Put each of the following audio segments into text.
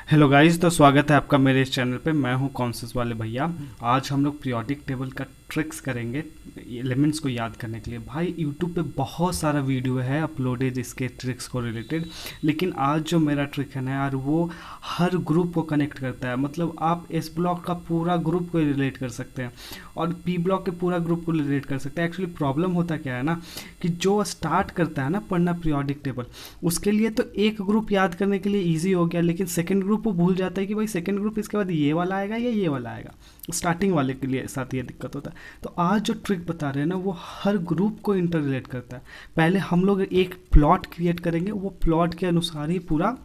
Hello guys, तो स्वागत है आपका मेरे इस चैनल पे। मैं हूं कॉन्सियस वाले भैया। आज हम लोग पीरियोडिक टेबल का ट्रिक्स करेंगे एलिमेंट्स को याद करने के लिए। भाई यूट्यूब पे बहुत सारा वीडियो है अपलोडेड इसके ट्रिक्स को रिलेटेड, लेकिन आज जो मेरा ट्रिक है ना यार, वो हर ग्रुप को कनेक्ट करता है। मतलब आप एस ब्लॉक का पूरा ग्रुप को रिलेट कर सकते हैं और पी ब्लॉक के पूरा ग्रुप को रिलेट कर सकते हैं। एक्चुअली प्रॉब्लम होता क्या है ना, कि जो स्टार्ट करता है ना पढ़ना पीरियोडिक टेबल, उसके लिए तो एक ग्रुप याद करने के लिए ईजी हो गया, लेकिन सेकंड ग्रुप वो भूल जाता है कि भाई सेकंड ग्रुप इसके बाद ये वाला आएगा या ये वाला आएगा। स्टार्टिंग वाले के लिए साथ ये दिक्कत होता है। तो आज जो ट्रिक बता रहे हैं ना, वो हर ग्रुप को इंटर रिलेट करता है। पहले हम लोग एक प्लॉट क्रिएट करेंगे, वो प्लॉट के अनुसार ही पूरा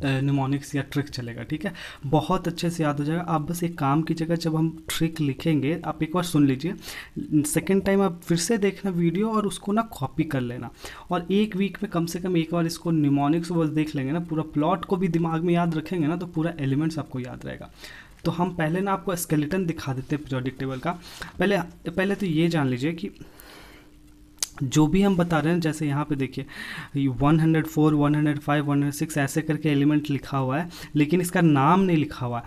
निमोनिक्स या ट्रिक चलेगा। ठीक है, बहुत अच्छे से याद हो जाएगा। आप बस एक काम की जगह जब हम ट्रिक लिखेंगे, आप एक बार सुन लीजिए, सेकंड टाइम आप फिर से देखना वीडियो और उसको ना कॉपी कर लेना, और एक वीक में कम से कम एक बार इसको निमोनिक्स बस देख लेंगे ना, पूरा प्लॉट को भी दिमाग में याद रखेंगे ना, तो पूरा एलिमेंट्स आपको याद रहेगा। तो हम पहले ना आपको स्केलेटन दिखा देते हैं पीरियोडिक टेबल का। पहले पहले तो ये जान लीजिए कि जो भी हम बता रहे हैं, जैसे यहाँ पे देखिए 104, 105, 106 ऐसे करके एलिमेंट लिखा हुआ है, लेकिन इसका नाम नहीं लिखा हुआ है।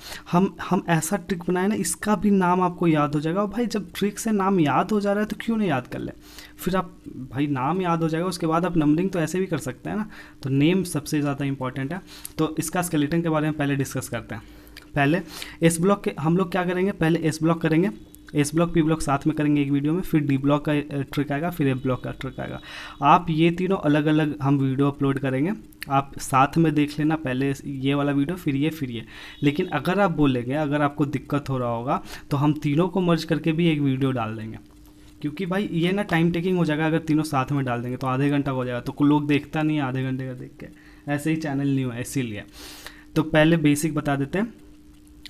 हम ऐसा ट्रिक बनाए ना, इसका भी नाम आपको याद हो जाएगा। और भाई जब ट्रिक से नाम याद हो जा रहा है तो क्यों नहीं याद कर ले। फिर आप भाई नाम याद हो जाएगा, उसके बाद आप नंबरिंग तो ऐसे भी कर सकते हैं ना। तो नेम सबसे ज़्यादा इंपॉर्टेंट है। तो इसका स्केलेटन के बारे में पहले डिस्कस करते हैं। पहले एस ब्लॉक के हम लोग क्या करेंगे, पहले एस ब्लॉक करेंगे, एस ब्लॉक पी ब्लॉक साथ में करेंगे एक वीडियो में, फिर डी ब्लॉक का ट्रिक आएगा, फिर एफ ब्लॉक का ट्रिक आएगा। आप ये तीनों अलग अलग हम वीडियो अपलोड करेंगे, आप साथ में देख लेना, पहले ये वाला वीडियो फिर ये। लेकिन अगर आप बोलेंगे, अगर आपको दिक्कत हो रहा होगा, तो हम तीनों को मर्ज करके भी एक वीडियो डाल देंगे। क्योंकि भाई ये ना टाइम टेकिंग हो जाएगा। अगर तीनों साथ में डाल देंगे तो आधे घंटा हो जाएगा, तो लोग देखता नहीं है आधे घंटे का देख के। ऐसे ही चैनल न्यू है इसीलिए। तो पहले बेसिक बता देते हैं।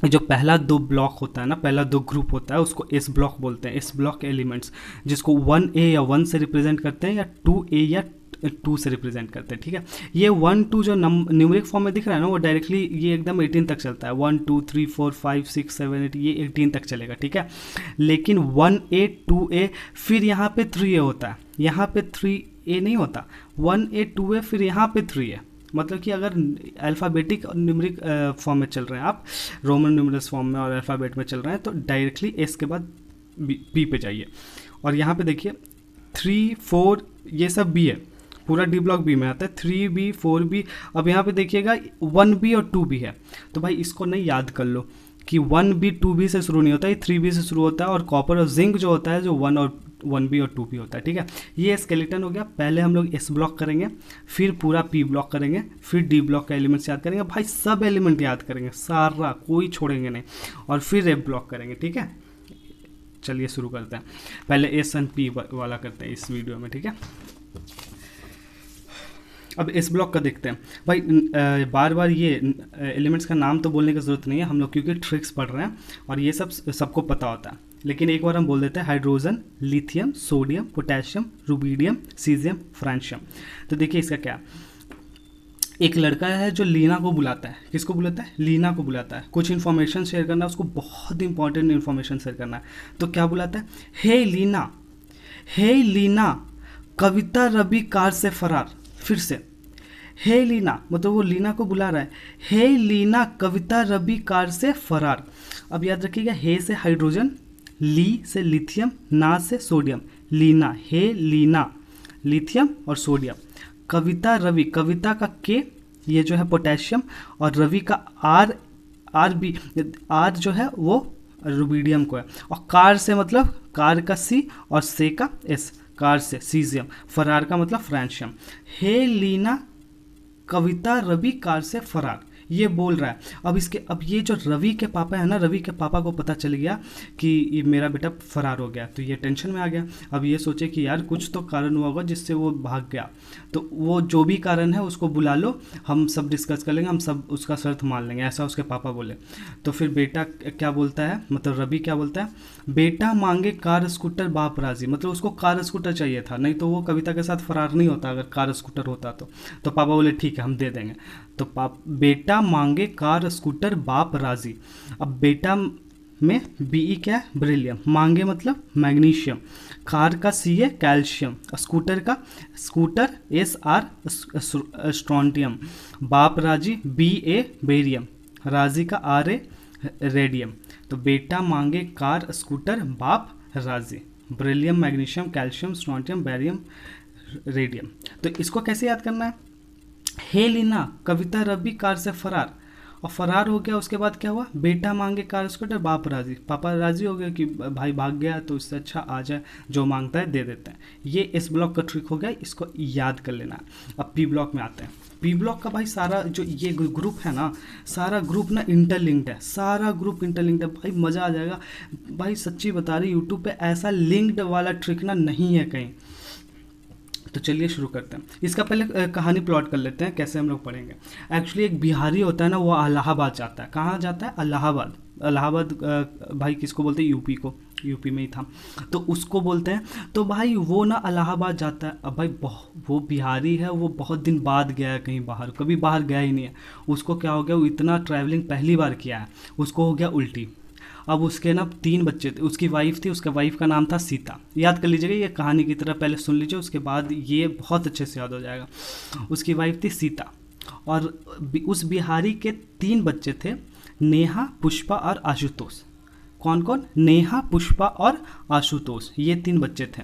जो पहला दो ब्लॉक होता है ना, पहला दो ग्रुप होता है, उसको एस ब्लॉक बोलते हैं। एस ब्लॉक एलिमेंट्स जिसको 1A या 1 से रिप्रेजेंट करते हैं, या 2A या 2 से रिप्रेजेंट करते हैं। ठीक है, ये 1 2 जो न्यूमेरिक फॉर्म में दिख रहा है ना, वो डायरेक्टली ये एकदम 18 तक चलता है। 1 2 3 4 5 6 7 8 ये 18 तक चलेगा। ठीक है, लेकिन 1A 2A फिर यहाँ पे 3A होता है, यहाँ पे 3A नहीं होता। 1A 2A फिर यहाँ पे 3A। मतलब कि अगर अल्फ़ाबेटिक और न्यूमरिक फॉर्म में चल रहे हैं आप, रोमन न्यूमरल्स फॉर्म में और अल्फ़ाबेट में चल रहे हैं, तो डायरेक्टली एस के बाद बी पे जाइए। और यहाँ पे देखिए 3 4 ये सब बी है, पूरा डी ब्लॉक बी में आता है। 3B 4B। अब यहाँ पे देखिएगा 1B और 2B है, तो भाई इसको नहीं याद कर लो कि 1B 2B से शुरू नहीं होता, ये 3B से शुरू होता है। और कॉपर और जिंक जो होता है, जो 1B और 2B होता है। ठीक है, ये स्केलेटन हो गया। पहले हम लोग एस ब्लॉक करेंगे, फिर पूरा पी ब्लॉक करेंगे, फिर डी ब्लॉक का एलिमेंट्स याद करेंगे। भाई सब एलिमेंट याद करेंगे, सारा कोई छोड़ेंगे नहीं। और फिर एफ ब्लॉक करेंगे। ठीक है, चलिए शुरू करते हैं। पहले एस एंड पी वाला करते हैं इस वीडियो में। ठीक है, अब इस ब्लॉक का देखते हैं। भाई बार बार ये एलिमेंट्स का नाम तो बोलने की ज़रूरत नहीं है, हम लोग क्योंकि ट्रिक्स पढ़ रहे हैं और ये सब सबको पता होता है। लेकिन एक बार हम बोल देते हैं hydrogen, lithium, sodium, potassium, rubidium, caesium, francium. तो देखिए इसका क्या, एक लड़का है जो लीना को बुलाता है। किसको बुलाता है? लीना को बुलाता है। कुछ इन्फॉर्मेशन शेयर करना है उसको, बहुत इंपॉर्टेंट इन्फॉर्मेशन शेयर करना है। तो क्या बुलाता है? हे लीना, हे लीना, कविता रवि कार से फरार। फिर से हे लीना, मतलब वो लीना को बुला रहा है। हे लीना, कविता रवि कार से फरार। अब याद रखिएगा, हे से हाइड्रोजन, ली से लिथियम, ना से सोडियम। लीना, हे लीना, लिथियम और सोडियम। कविता रवि, कविता का के ये जो है पोटेशियम, और रवि का आर आर जो है वो रुबीडियम को है। और कार से मतलब कार का सी और से का एस, कार से सीजियम। फरार का मतलब फ्रांशियम। हे लीना, कविता रवि कार से फरार, ये बोल रहा है। अब ये जो रवि के पापा है ना, रवि के पापा को पता चल गया कि ये मेरा बेटा फरार हो गया, तो ये टेंशन में आ गया। अब ये सोचे कि यार कुछ तो कारण हुआ होगा जिससे वो भाग गया। तो वो जो भी कारण है उसको बुला लो, हम सब डिस्कस कर लेंगे, हम सब उसका शर्त मान लेंगे, ऐसा उसके पापा बोले। तो फिर बेटा क्या बोलता है, मतलब रवि क्या बोलता है? बेटा मांगे कार स्कूटर बाप राजी। मतलब उसको कार स्कूटर चाहिए था, नहीं तो वो कविता के साथ फरार नहीं होता अगर कार स्कूटर होता तो पापा बोले ठीक है हम दे देंगे। तो बेटा मांगे कार स्कूटर बाप राजी। अब बेटा में बीई क्या है? बेरिलियम। मांगे मतलब मैग्नीशियम। कार का सी है कैल्शियम, स्कूटर का स्कूटर एस आर स्ट्रॉन्टियम, बाप राजी बी ए बेरियम, राजी का आर ए रेडियम। तो बेटा मांगे कार स्कूटर बाप राजी, beryllium magnesium calcium strontium barium radium. तो इसको कैसे याद करना है? हे लीना कविता रवि कार से फरार, और फरार हो गया, उसके बाद क्या हुआ? बेटा मांगे कार स्कूटर बाप राजी, पापा राजी हो गए कि भाई भाग गया तो इससे अच्छा आ जाए, जो मांगता है दे देते हैं। ये इस ब्लॉक का ट्रिक हो गया, इसको याद कर लेना। अब पी ब्लॉक में आते हैं। पी ब्लॉक का भाई सारा जो ये ग्रुप है ना, सारा ग्रुप ना इंटरलिंक्ड है, सारा ग्रुप इंटरलिंक्ड है भाई, मज़ा आ जाएगा भाई, सच्ची बता रही, यूट्यूब पे ऐसा लिंक्ड वाला ट्रिक ना नहीं है कहीं। तो चलिए शुरू करते हैं। इसका पहले कहानी प्लॉट कर लेते हैं, कैसे हम लोग पढ़ेंगे। एक्चुअली एक बिहारी होता है ना, वो इलाहाबाद जाता है। कहाँ जाता है? इलाहाबाद। इलाहाबाद भाई किसको बोलते हैं? यूपी को, यूपी में ही था तो उसको बोलते हैं। तो भाई वो ना इलाहाबाद जाता है। अब भाई वो बिहारी है, वो बहुत दिन बाद गया है कहीं बाहर, कभी बाहर गया ही नहीं है। उसको क्या हो गया, वो इतना ट्रैवलिंग पहली बार किया है, उसको हो गया उल्टी। अब उसके ना 3 बच्चे थे, उसकी वाइफ थी, उसके वाइफ का नाम था सीता। याद कर लीजिएगा, ये कहानी की तरह पहले सुन लीजिए, उसके बाद ये बहुत अच्छे से याद हो जाएगा। उसकी वाइफ थी सीता, और उस बिहारी के 3 बच्चे थे, नेहा, पुष्पा और आशुतोष। कौन कौन? नेहा, पुष्पा और आशुतोष, ये 3 बच्चे थे।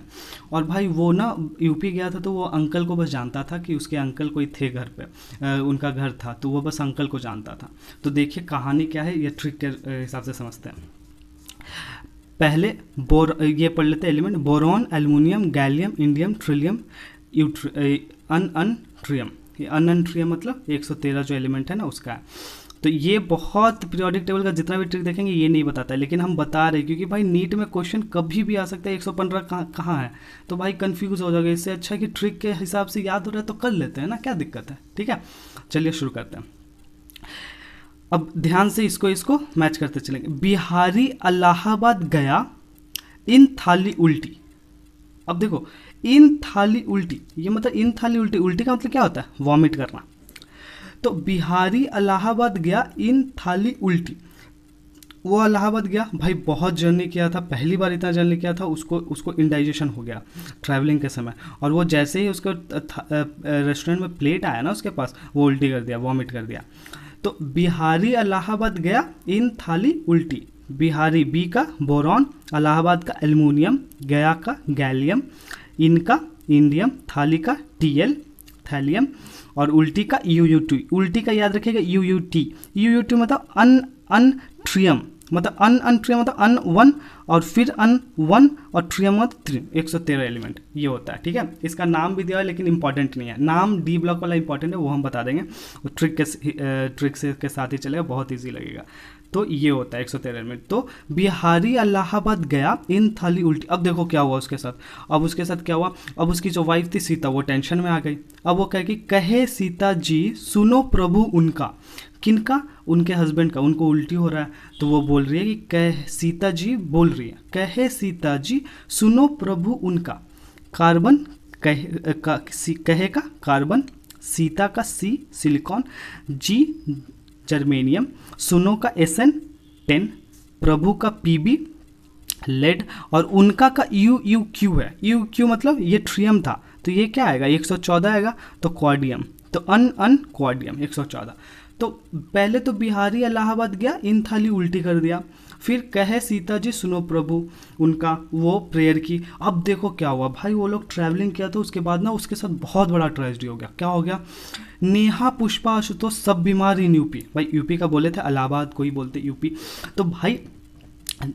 और भाई वो ना यूपी गया था, तो वो अंकल को बस जानता था कि उसके अंकल कोई थे घर पे, उनका घर था, तो वो बस अंकल को जानता था। तो देखिए कहानी क्या है, ये ट्रिक के हिसाब से समझते हैं। पहले ये पढ़ लेते हैं element. Boron, aluminium, gallium, indium, trillium, ununtrium. ये अनअनट्रियम मतलब 113 जो एलिमेंट है ना उसका है। तो ये बहुत पीरियोडिक टेबल का जितना भी ट्रिक देखेंगे ये नहीं बताता है, लेकिन हम बता रहे हैं क्योंकि भाई नीट में क्वेश्चन कभी भी आ सकता है। 115 कहाँ है, तो भाई कंफ्यूज हो जाओगे। इससे अच्छा कि ट्रिक के हिसाब से याद हो रहा है तो कर लेते हैं ना, क्या दिक्कत है। ठीक है, चलिए शुरू करते हैं। अब ध्यान से इसको मैच करते चलेंगे। बिहारी इलाहाबाद गया, इन थाली उल्टी। अब देखो, इन थाली उल्टी, ये मतलब इन थाली उल्टी, उल्टी का मतलब क्या होता है? वॉमिट करना। तो बिहारी इलाहाबाद गया, इन थाली उल्टी। वो इलाहाबाद गया भाई, बहुत जर्नी किया था, पहली बार इतना जर्नी किया था, उसको इंडाइजेशन हो गया ट्रैवलिंग के समय। और वो जैसे ही उसको रेस्टोरेंट में प्लेट आया ना उसके पास, वो उल्टी कर दिया, वॉमिट कर दिया। तो बिहारी इलाहाबाद गया, इन थाली उल्टी। बिहारी बी का बोरॉन, इलाहाबाद का एल्युमिनियम, गया का गैलियम, इनका इंडियम, थाली का टीएल थैलियम, और उल्टी का यूयूटी। उल्टी का याद रखिएगा यूयूटी। यूयूटी मतलब अनट्रियम, मतलब अनट्रियम मतलब अन वन, और फिर अन वन, और ट्रियम मतलब 3, 113 एलिमेंट ये होता है। ठीक है, इसका नाम भी दिया है लेकिन इंपॉर्टेंट नहीं है, नाम डी ब्लॉक वाला इंपॉर्टेंट है, वो हम बता देंगे। वो ट्रिक के साथ ही चलेगा, बहुत ईजी लगेगा। तो ये होता है 113 एलिमेंट। तो बिहारी इलाहाबाद गया, इन थाली उल्टी। अब देखो क्या हुआ उसके साथ। अब उसके साथ क्या हुआ, अब उसकी जो वाइफ थी सीता, वो टेंशन में आ गई। अब वो कहेगी, कहे सीता जी सुनो प्रभु उनका। किनका? उनके हस्बैंड का। उनको उल्टी हो रहा है, तो वो बोल रही है कि कह, सीता जी बोल रही है, कहे सीता जी सुनो प्रभु उनका। कार्बन कहे का कार्बन, सीता का सी सिलिकॉन, जी जर्मेनियम, सुनो का SN10, प्रभु का PB लेड, और उनका का UUQ है। UQ मतलब ये ट्रियम था, तो ये क्या आएगा? 114 आएगा, तो क्वाडियम। तो अन क्वाडियम 114। तो पहले तो बिहारी इलाहाबाद गया, इन थाली उल्टी कर दिया। फिर कहे सीता जी सुनो प्रभु उनका, वो प्रेयर की। अब देखो क्या हुआ भाई, वो लोग ट्रैवलिंग किया तो उसके बाद ना उसके साथ बहुत बड़ा ट्रेजेडी हो गया। क्या हो गया? नेहा, पुष्पा, आशुतोष सब बीमार इन यूपी। भाई यूपी का बोले थे, इलाहाबाद कोई बोलते यूपी। तो भाई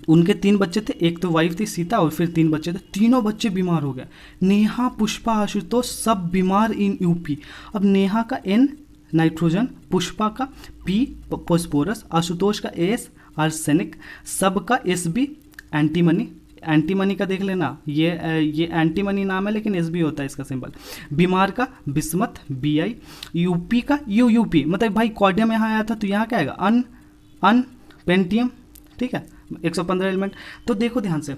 उनके 3 बच्चे थे, एक तो वाइफ थी सीता, और फिर 3 बच्चे थे, तीनों बच्चे बीमार हो गए। नेहा, पुष्पा, आशुतोष सब बीमार इन यूपी। अब नेहा का N नाइट्रोजन, पुष्पा का P फॉस्फोरस, आशुतोष का AS आर्सेनिक, सबका SB एंटीमनी। एंटीमनी का देख लेना, ये एंटीमनी नाम है लेकिन SB होता है इसका सिंबल। बीमार का बिस्मत BI, यूपी का UUP मतलब भाई क्वाडियम यहाँ आया था तो यहाँ क्या आएगा? अन पेंटियम। ठीक है, 115 एलिमेंट। तो देखो ध्यान से,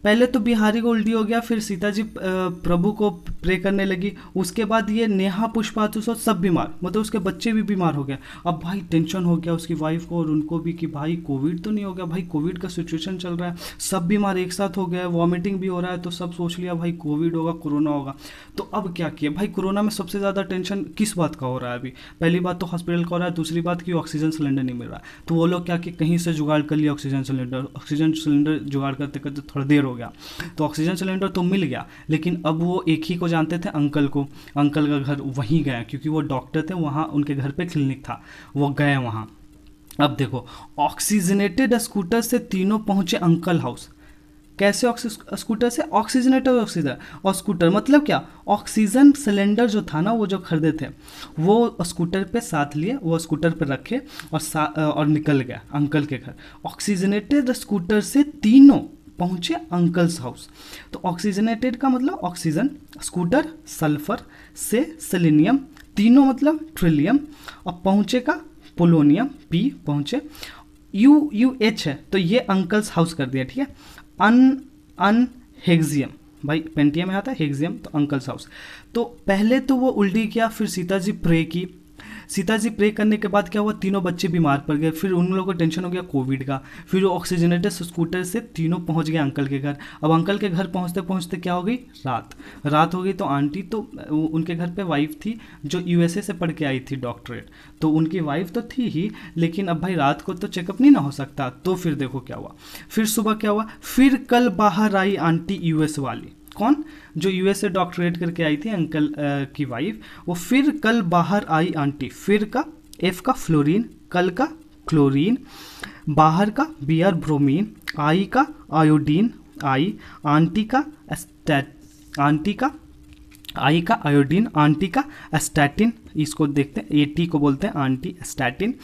पहले तो बिहारी को उल्टी हो गया, फिर सीता जी प्रभु को प्रे करने लगी, उसके बाद ये नेहा पुष्पाचुसो सब बीमार, मतलब उसके बच्चे भी बीमार हो गए। अब भाई टेंशन हो गया उसकी वाइफ को और उनको भी कि भाई कोविड तो नहीं हो गया, भाई कोविड का सिचुएशन चल रहा है, सब बीमार एक साथ हो गया है, वॉमिटिंग भी हो रहा है, तो सब सोच लिया भाई कोविड होगा, कोरोना होगा। तो अब क्या किया भाई, कोरोना में सबसे ज़्यादा टेंशन किस बात का हो रहा है अभी, पहली बात तो हॉस्पिटल का हो रहा है, दूसरी बात कि ऑक्सीजन सिलेंडर नहीं मिल रहा है। तो वो लोग क्या कि कहीं से जुगाड़ कर लिया ऑक्सीजन सिलेंडर जुगाड़ करते करते थोड़ा देर हो गया, तो ऑक्सीजन सिलेंडर तो मिल गया, लेकिन अब वो एक ही को जानते थे, अंकल को। अंकल का घर वहीं गए क्योंकि वो डॉक्टर थे, वहाँ उनके घर पे क्लिनिक था, वो गए वहाँ। अब देखो, ऑक्सीजनेटेड स्कूटर से तीनों पहुंचे अंकल हाउस। कैसे स्कूटर से? ऑक्सीजनेटर ऑक्सीजन और स्कूटर मतलब क्या, ऑक्सीजन सिलेंडर जो था ना, वो जो खरीदे थे वो स्कूटर पे साथ लिए, वो स्कूटर पे रखे और निकल गया अंकल के घर। ऑक्सीजनेटेड स्कूटर से तीनों पहुंचे अंकल्स हाउस। तो ऑक्सीजनेटेड का मतलब ऑक्सीजन, स्कूटर सल्फर से सेलेनियम, तीनों मतलब ट्रिलियम, और पहुंचे का पोलोनियम पी पहुंचे, यू एच है तो ये अंकल्स हाउस कर दिया, ठीक है। अन हेक्सियम, भाई पेंटियम में आता है, हेक्सियम तो अंकल्स हाउस। तो पहले तो वो उल्टी किया, फिर सीता जी प्रे की, सीता जी प्रे करने के बाद क्या हुआ, तीनों बच्चे बीमार पड़ गए, फिर उन लोगों को टेंशन हो गया कोविड का, फिर वो ऑक्सीजनेटेड स्कूटर से तीनों पहुंच गए अंकल के घर। अब अंकल के घर पहुंचते पहुंचते क्या हो गई, रात हो गई। तो आंटी तो उनके घर पे वाइफ थी जो यूएसए से पढ़ के आई थी डॉक्टरेट, तो उनकी वाइफ तो थी ही, लेकिन अब भाई रात को तो चेकअप नहीं ना हो सकता। तो फिर देखो क्या हुआ, फिर सुबह क्या हुआ, फिर कल बाहर आई आंटी यूएस वाली, कौन, जो यूएस से डॉक्टरेट करके आई थी अंकल की वाइफ, वो फिर कल बाहर आई आंटी। फिर का एफ का फ्लोरीन, कल का क्लोरीन, बाहर का बी आर ब्रोमीन, आई का आयोडीन, आई आंटी का आंटी का आई का आयोडीन, आंटी का एस्टैटिन, इसको देखते हैं एटी को बोलते हैं आंटी एस्टैटिन।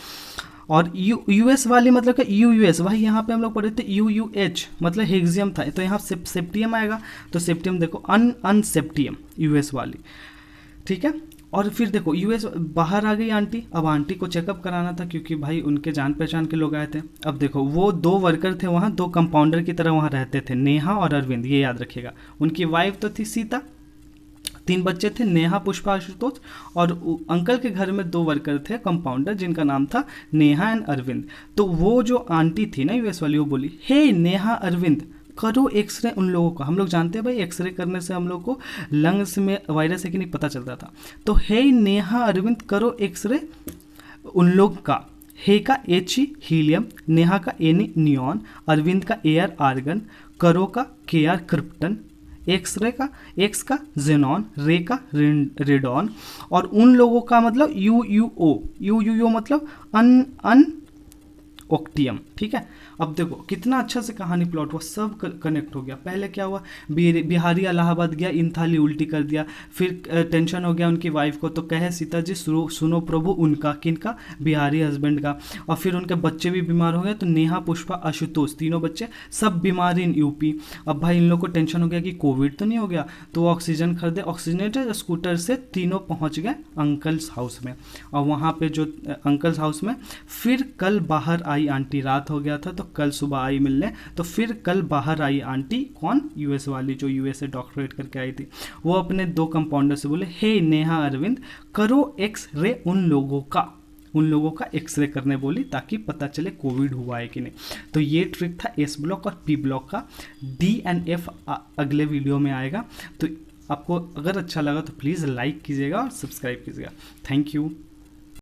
और यूएस वाली मतलब क्या, यूएस भाई यहाँ पे हम लोग पढ़े थे यूएच मतलब हेक्सियम था, तो यहाँ सेप्टियम आएगा, तो सेप्टियम देखो अनसेप्टियम यूएस वाली, ठीक है। और फिर देखो यूएस बाहर आ गई आंटी, अब आंटी को चेकअप कराना था क्योंकि भाई उनके जान पहचान के लोग आए थे। अब देखो वो दो वर्कर थे वहाँ, दो कंपाउंडर की तरह वहाँ रहते थे, नेहा और अरविंद, ये याद रखिएगा। उनकी वाइफ तो थी सीता, तीन बच्चे थे नेहा पुष्पा आशुतोष, और अंकल के घर में दो वर्कर थे कंपाउंडर जिनका नाम था नेहा एंड अरविंद। तो वो जो आंटी थी ना यूएस वाली, वो बोली हे नेहा अरविंद करो एक्सरे उन लोगों का। हम लोग जानते हैं भाई एक्सरे करने से हम लोग को लंग्स में वायरस है कि नहीं पता चलता था। तो हे नेहा अरविंद करो एक्सरे उन लोग का। हे का एच हीलियम, नेहा का एन नियॉन, अरविंद का एयर आर्गन, करो का के आर क्रिप्टन, एक्सरे का एक्स का जेनॉन, रे का रेडॉन, और उन लोगों का मतलब यू मतलब अन ओक्टियम, ठीक है। अब देखो कितना अच्छा से कहानी प्लॉट हुआ, सब कनेक्ट हो गया। पहले क्या हुआ, बिहारी इलाहाबाद गया, इन थाली उल्टी कर दिया, फिर टेंशन हो गया उनकी वाइफ को, तो कहे सीता जी सुनो प्रभु उनका, किनका, बिहारी हस्बैंड का। और फिर उनके बच्चे भी बीमार हो गए, तो नेहा पुष्पा आशुतोष तीनों बच्चे सब बीमार इन यूपी। अब भाई इन लोग को टेंशन हो गया कि कोविड तो नहीं हो गया, तो ऑक्सीजन खरीदे, ऑक्सीजनेटेड स्कूटर से तीनों पहुंच गए अंकल्स हाउस में। और वहाँ पे जो अंकल्स हाउस में फिर कल बाहर आई आंटी, रात हो गया था तो कल सुबह आई मिलने, तो फिर कल बाहर आई आंटी, कौन, यूएस वाली जो यूएस से डॉक्टरेट करके आई थी। वो अपने दो कंपाउंडर से बोले हे नेहा अरविंद करो एक्स रे उन लोगों का एक्सरे करने बोली, ताकि पता चले कोविड हुआ है कि नहीं। तो ये ट्रिक था एस ब्लॉक और पी ब्लॉक का। डी एंड एफ अगले वीडियो में आएगा। तो आपको अगर अच्छा लगा तो प्लीज़ लाइक कीजिएगा और सब्सक्राइब कीजिएगा। Thank you.